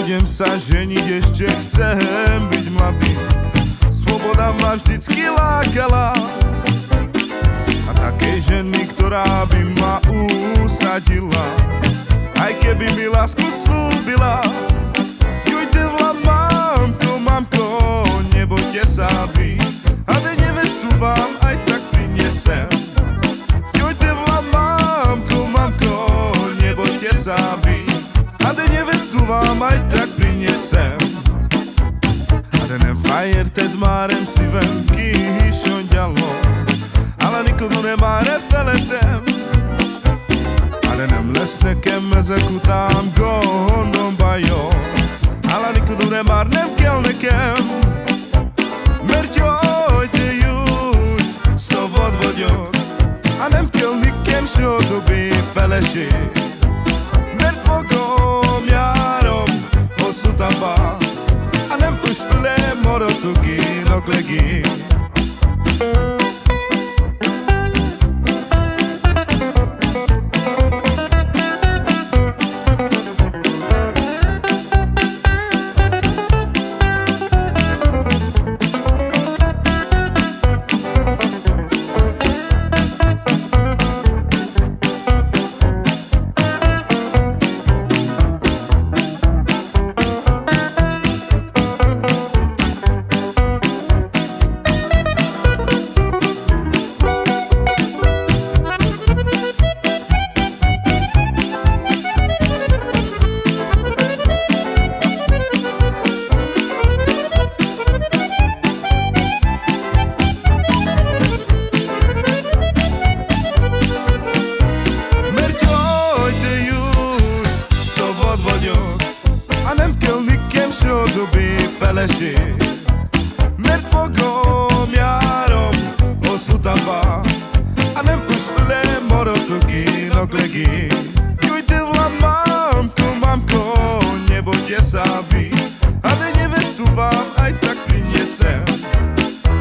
Nebudem sa ženiť, ešte chcem byť mladý. Sloboda ma vždycky lákala. A takej ženy, ktorá by ma usadila, aj keby mi lásku slúbila. Jujte vlad, mamko, nebojte sa vy, ale nevestu vám aj tak prinesem. Jujte vlad, mamko, nebojte sa vy, ale nevestu vám aj tak prinesem. A ten frajer te dmarem si venky šondjalo, ale nikomu nemare feletem. Nem lesz nekem ezek után gondom, bajom, állani nem már nem kell nekem. Mert jaj, de jó, szabad vagyok, nem kell nekem soha többé feleség. Mert magam járom hosszú távba, nem füstülem maradok én a legény. Nem kell nekem soha többé feleség. Mert magam járom hosszú távba, nem füstülem maradok én a legény. Jujte vlad, mamko, nebojte sa vy, ale nevestu vám aj tak prinesem.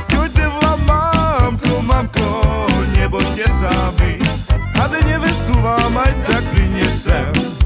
Jujte vlad, mamko, nebojte sa vy, ale nevestu vám aj tak prinesem.